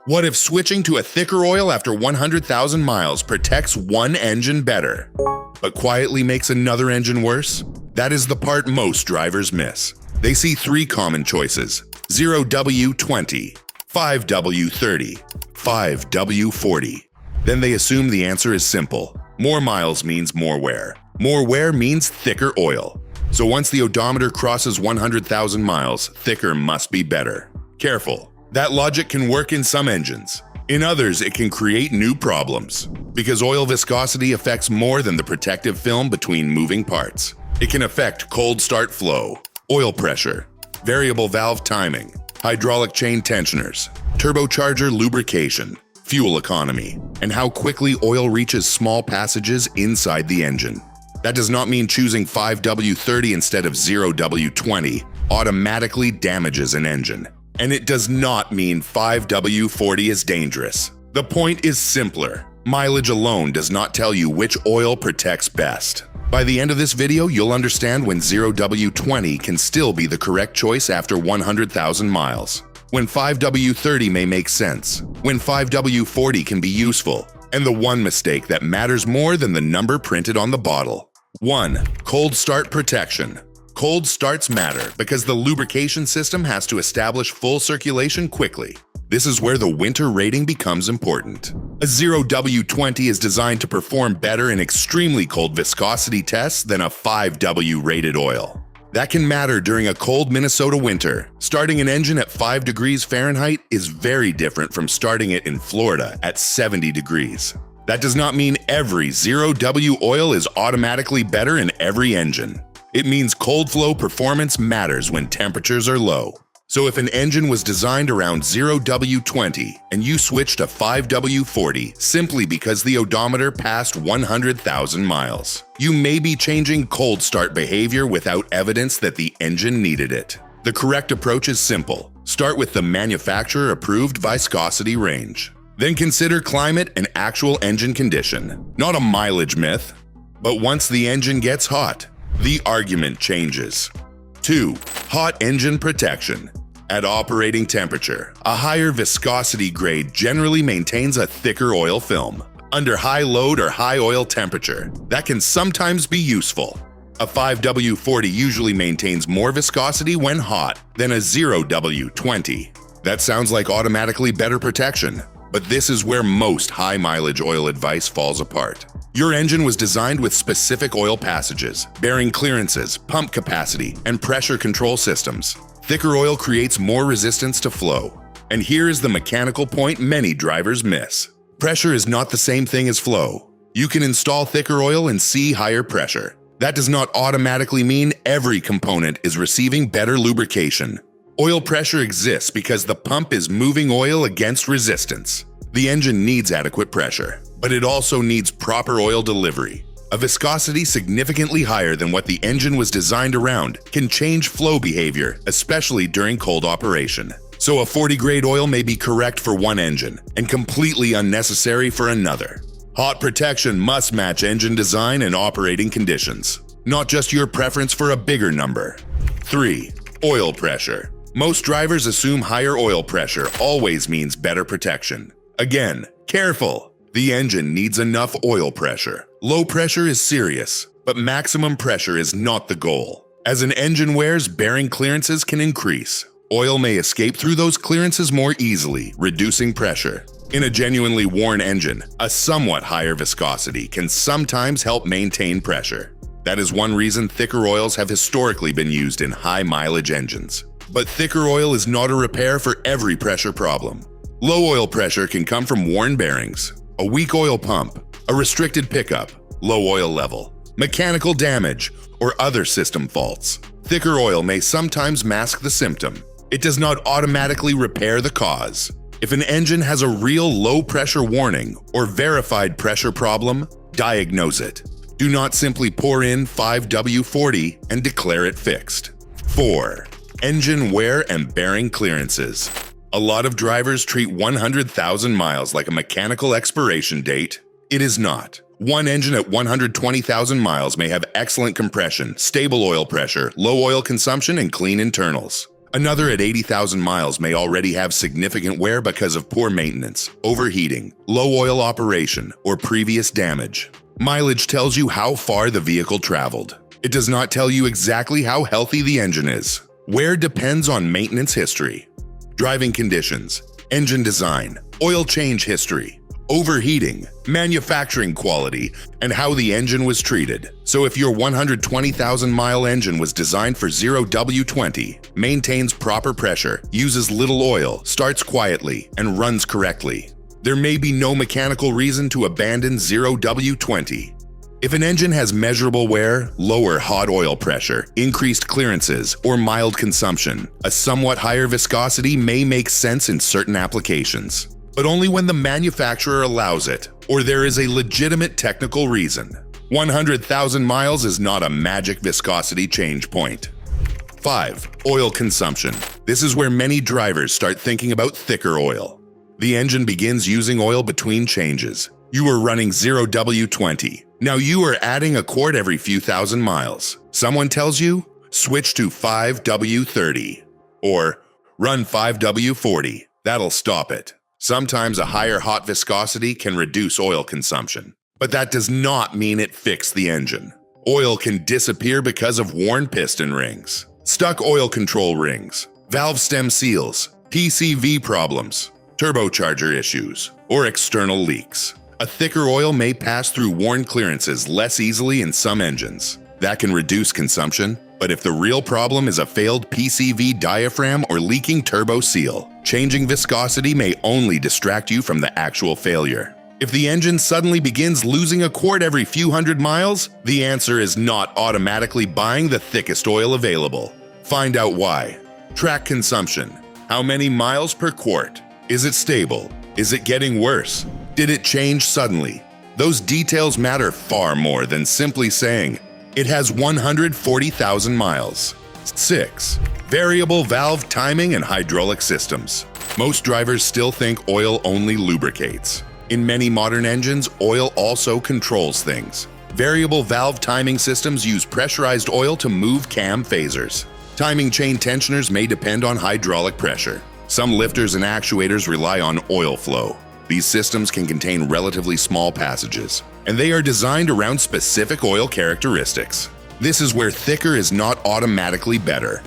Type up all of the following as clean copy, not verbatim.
What if switching to a thicker oil after 100,000 miles protects one engine better, but quietly makes another engine worse? That is the part most drivers miss. They see three common choices: 0W-20, 5W-30, 5W-40. Then they assume the answer is simple. More miles means more wear. More wear means thicker oil. So once the odometer crosses 100,000 miles, thicker must be better. Careful. That logic can work in some engines. In others, it can create new problems, because oil viscosity affects more than the protective film between moving parts. It can affect cold start flow, oil pressure, variable valve timing, hydraulic chain tensioners, turbocharger lubrication, fuel economy, and how quickly oil reaches small passages inside the engine. That does not mean choosing 5W-30 instead of 0W-20 automatically damages an engine. And it does not mean 5W-40 is dangerous. The point is simpler. Mileage alone does not tell you which oil protects best. By the end of this video, you'll understand when 0W-20 can still be the correct choice after 100,000 miles, when 5W-30 may make sense, when 5W-40 can be useful, and the one mistake that matters more than the number printed on the bottle. 1. Cold start protection. Cold starts matter because the lubrication system has to establish full circulation quickly. This is where the winter rating becomes important. A 0W-20 is designed to perform better in extremely cold viscosity tests than a 5W rated oil. That can matter during a cold Minnesota winter. Starting an engine at 5 degrees Fahrenheit is very different from starting it in Florida at 70 degrees. That does not mean every 0W oil is automatically better in every engine. It means cold flow performance matters when temperatures are low. So if an engine was designed around 0W-20 and you switch to 5W-40 simply because the odometer passed 100,000 miles, you may be changing cold start behavior without evidence that the engine needed it. The correct approach is simple. Start with the manufacturer-approved viscosity range. Then consider climate and actual engine condition. Not a mileage myth, but once the engine gets hot, the argument changes. 2. Hot engine protection. At operating temperature, a higher viscosity grade generally maintains a thicker oil film. Under high load or high oil temperature, that can sometimes be useful. A 5W-40 usually maintains more viscosity when hot than a 0W-20. That sounds like automatically better protection, but this is where most high mileage oil advice falls apart. Your engine was designed with specific oil passages, bearing clearances, pump capacity, and pressure control systems. Thicker oil creates more resistance to flow. And here is the mechanical point many drivers miss. Pressure is not the same thing as flow. You can install thicker oil and see higher pressure. That does not automatically mean every component is receiving better lubrication. Oil pressure exists because the pump is moving oil against resistance. The engine needs adequate pressure, but it also needs proper oil delivery. A viscosity significantly higher than what the engine was designed around can change flow behavior, especially during cold operation. So a 40-grade oil may be correct for one engine and completely unnecessary for another. Hot protection must match engine design and operating conditions, not just your preference for a bigger number. 3. Oil pressure. Most drivers assume higher oil pressure always means better protection. Again, careful. The engine needs enough oil pressure. Low pressure is serious, but maximum pressure is not the goal. As an engine wears, bearing clearances can increase. Oil may escape through those clearances more easily, reducing pressure. In a genuinely worn engine, a somewhat higher viscosity can sometimes help maintain pressure. That is one reason thicker oils have historically been used in high-mileage engines. But thicker oil is not a repair for every pressure problem. Low oil pressure can come from worn bearings, a weak oil pump, a restricted pickup, low oil level, mechanical damage, or other system faults. Thicker oil may sometimes mask the symptom. It does not automatically repair the cause. If an engine has a real low pressure warning or verified pressure problem, diagnose it. Do not simply pour in 5W-40 and declare it fixed. 4. Engine wear and bearing clearances. A lot of drivers treat 100,000 miles like a mechanical expiration date. It is not. One engine at 120,000 miles may have excellent compression, stable oil pressure, low oil consumption, and clean internals. Another at 80,000 miles may already have significant wear because of poor maintenance, overheating, low oil operation, or previous damage. Mileage tells you how far the vehicle traveled. It does not tell you exactly how healthy the engine is. Wear depends on maintenance history, driving conditions, engine design, oil change history, overheating, manufacturing quality, and how the engine was treated. So if your 120,000-mile engine was designed for 0W-20, maintains proper pressure, uses little oil, starts quietly, and runs correctly, there may be no mechanical reason to abandon 0W-20. If an engine has measurable wear, lower hot oil pressure, increased clearances, or mild consumption, a somewhat higher viscosity may make sense in certain applications, but only when the manufacturer allows it, or there is a legitimate technical reason. 100,000 miles is not a magic viscosity change point. 5. Oil consumption. This is where many drivers start thinking about thicker oil. The engine begins using oil between changes. You are running 0W-20. Now you are adding a quart every few thousand miles. Someone tells you, switch to 5W-30 or run 5W-40. That'll stop it. Sometimes a higher hot viscosity can reduce oil consumption, but that does not mean it fixed the engine. Oil can disappear because of worn piston rings, stuck oil control rings, valve stem seals, PCV problems, turbocharger issues, or external leaks. A thicker oil may pass through worn clearances less easily in some engines. That can reduce consumption, but if the real problem is a failed PCV diaphragm or leaking turbo seal, changing viscosity may only distract you from the actual failure. If the engine suddenly begins losing a quart every few hundred miles, the answer is not automatically buying the thickest oil available. Find out why. Track consumption. How many miles per quart? Is it stable? Is it getting worse? Did it change suddenly? Those details matter far more than simply saying, it has 140,000 miles. 6. Variable valve timing and hydraulic systems. Most drivers still think oil only lubricates. In many modern engines, oil also controls things. Variable valve timing systems use pressurized oil to move cam phasers. Timing chain tensioners may depend on hydraulic pressure. Some lifters and actuators rely on oil flow. These systems can contain relatively small passages, and they are designed around specific oil characteristics. This is where thicker is not automatically better.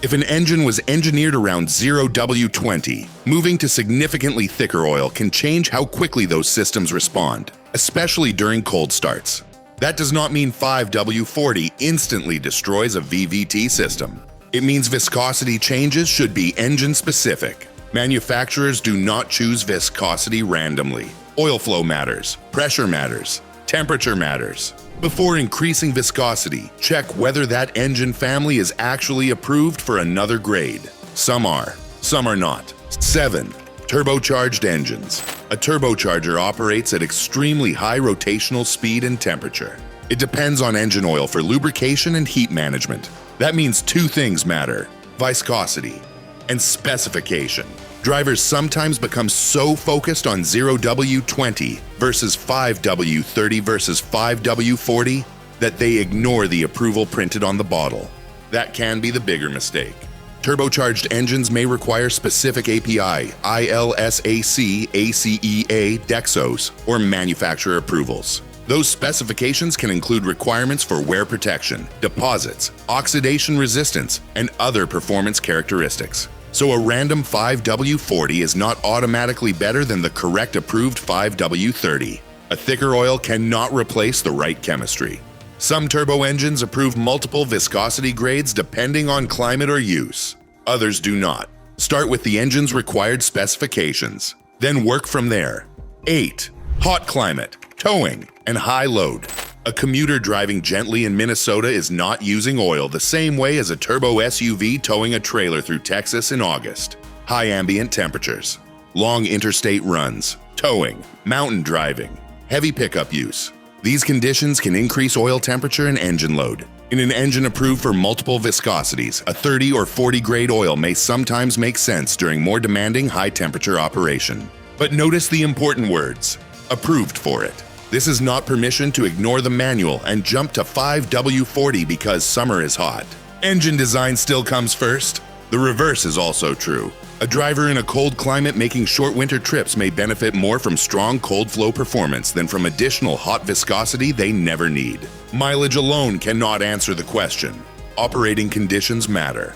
If an engine was engineered around 0W-20, moving to significantly thicker oil can change how quickly those systems respond, especially during cold starts. That does not mean 5W-40 instantly destroys a VVT system. It means viscosity changes should be engine-specific. Manufacturers do not choose viscosity randomly. Oil flow matters, pressure matters, temperature matters. Before increasing viscosity, check whether that engine family is actually approved for another grade. Some are not. 7. Turbocharged engines. A turbocharger operates at extremely high rotational speed and temperature. It depends on engine oil for lubrication and heat management. That means two things matter: viscosity and specification. Drivers sometimes become so focused on 0W-20 versus 5W-30 versus 5W-40 that they ignore the approval printed on the bottle. That can be the bigger mistake. Turbocharged engines may require specific API, ILSAC, ACEA, Dexos, or manufacturer approvals. Those specifications can include requirements for wear protection, deposits, oxidation resistance, and other performance characteristics. So a random 5W-40 is not automatically better than the correct approved 5W-30. A thicker oil cannot replace the right chemistry. Some turbo engines approve multiple viscosity grades depending on climate or use. Others do not. Start with the engine's required specifications, then work from there. 8. Hot climate, towing, and high load. A commuter driving gently in Minnesota is not using oil the same way as a turbo SUV towing a trailer through Texas in August. High ambient temperatures, long interstate runs, towing, mountain driving, heavy pickup use. These conditions can increase oil temperature and engine load. In an engine approved for multiple viscosities, a 30 or 40 grade oil may sometimes make sense during more demanding high-temperature operation. But notice the important words: approved for it. This is not permission to ignore the manual and jump to 5W-40 because summer is hot. Engine design still comes first. The reverse is also true. A driver in a cold climate making short winter trips may benefit more from strong cold flow performance than from additional hot viscosity they never need. Mileage alone cannot answer the question. Operating conditions matter.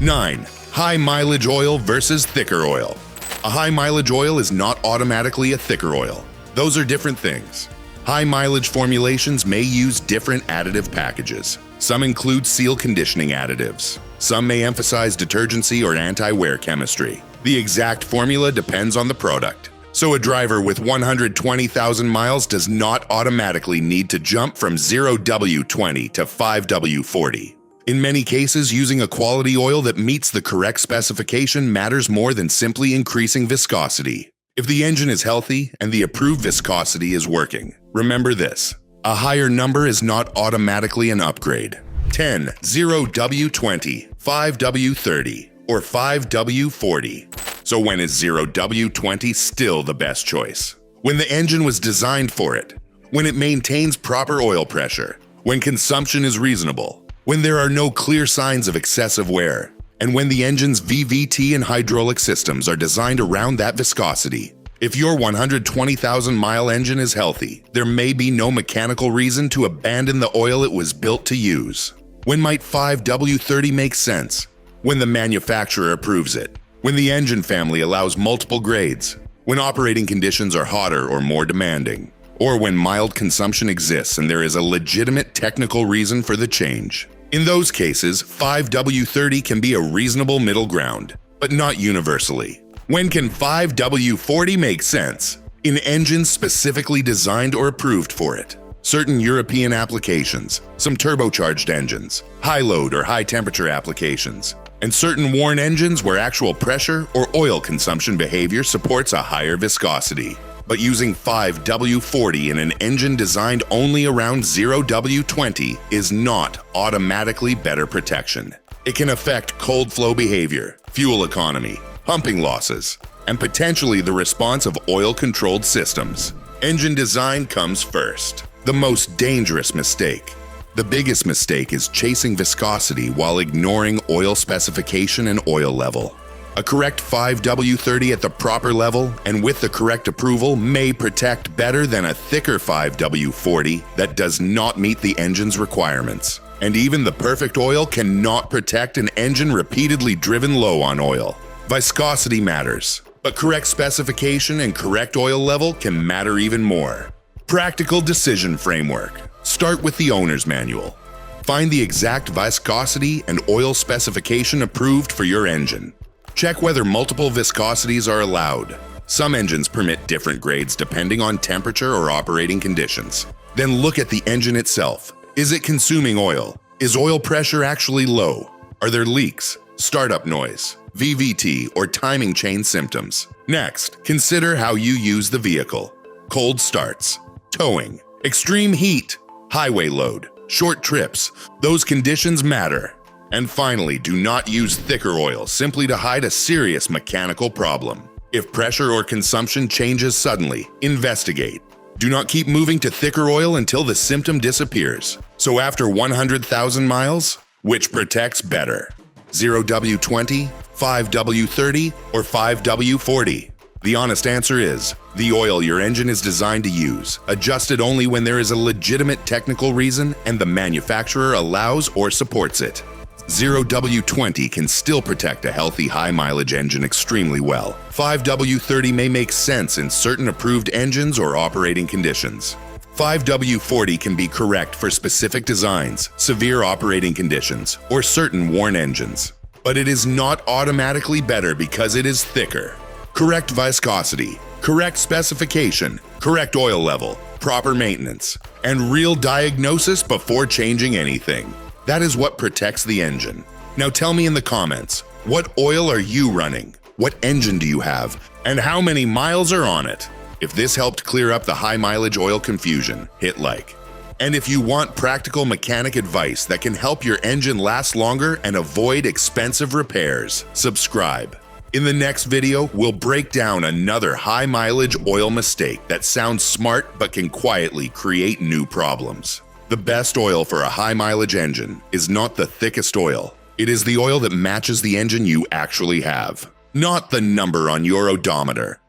9. High mileage oil versus thicker oil. A high mileage oil is not automatically a thicker oil. Those are different things. High mileage formulations may use different additive packages. Some include seal conditioning additives. Some may emphasize detergency or anti-wear chemistry. The exact formula depends on the product. So a driver with 120,000 miles does not automatically need to jump from 0W-20 to 5W-40. In many cases, using a quality oil that meets the correct specification matters more than simply increasing viscosity. If the engine is healthy and the approved viscosity is working, remember this: a higher number is not automatically an upgrade. 10. 0W-20, 5W-30, or 5W-40. So when is 0W-20 still the best choice? When the engine was designed for it, when it maintains proper oil pressure, when consumption is reasonable, when there are no clear signs of excessive wear, and when the engine's VVT and hydraulic systems are designed around that viscosity. If your 120,000-mile engine is healthy, there may be no mechanical reason to abandon the oil it was built to use. When might 5W-30 make sense? When the manufacturer approves it, when the engine family allows multiple grades, when operating conditions are hotter or more demanding, or when mild consumption exists and there is a legitimate technical reason for the change. In those cases, 5W-30 can be a reasonable middle ground, but not universally. When can 5W-40 make sense? In engines specifically designed or approved for it. Certain European applications, some turbocharged engines, high-load or high-temperature applications, and certain worn engines where actual pressure or oil consumption behavior supports a higher viscosity. But using 5W-40 in an engine designed only around 0W-20 is not automatically better protection. It can affect cold flow behavior, fuel economy, pumping losses, and potentially the response of oil-controlled systems. Engine design comes first. The most dangerous mistake. The biggest mistake is chasing viscosity while ignoring oil specification and oil level. A correct 5W-30 at the proper level and with the correct approval may protect better than a thicker 5W-40 that does not meet the engine's requirements. And even the perfect oil cannot protect an engine repeatedly driven low on oil. Viscosity matters, but correct specification and correct oil level can matter even more. Practical decision framework. Start with the owner's manual. Find the exact viscosity and oil specification approved for your engine. Check whether multiple viscosities are allowed. Some engines permit different grades depending on temperature or operating conditions. Then look at the engine itself. Is it consuming oil? Is oil pressure actually low? Are there leaks, startup noise, VVT, or timing chain symptoms? Next, consider how you use the vehicle. Cold starts, towing, extreme heat, highway load, short trips. Those conditions matter. And finally, do not use thicker oil simply to hide a serious mechanical problem. If pressure or consumption changes suddenly, investigate. Do not keep moving to thicker oil until the symptom disappears. So after 100,000 miles, which protects better? 0W-20, 5W-30, or 5W-40? The honest answer is, the oil your engine is designed to use, adjusted only when there is a legitimate technical reason and the manufacturer allows or supports it. 0W-20 can still protect a healthy high-mileage engine extremely well. 5W-30 may make sense in certain approved engines or operating conditions. 5W-40 can be correct for specific designs, severe operating conditions, or certain worn engines. But it is not automatically better because it is thicker. Correct viscosity, correct specification, correct oil level, proper maintenance, and real diagnosis before changing anything. That is what protects the engine. Now tell me in the comments, what oil are you running? What engine do you have? And how many miles are on it? If this helped clear up the high mileage oil confusion, hit like. And if you want practical mechanic advice that can help your engine last longer and avoid expensive repairs, subscribe. In the next video, we'll break down another high mileage oil mistake that sounds smart but can quietly create new problems. The best oil for a high mileage engine is not the thickest oil, It is the oil that matches the engine you actually have, not the number on your odometer.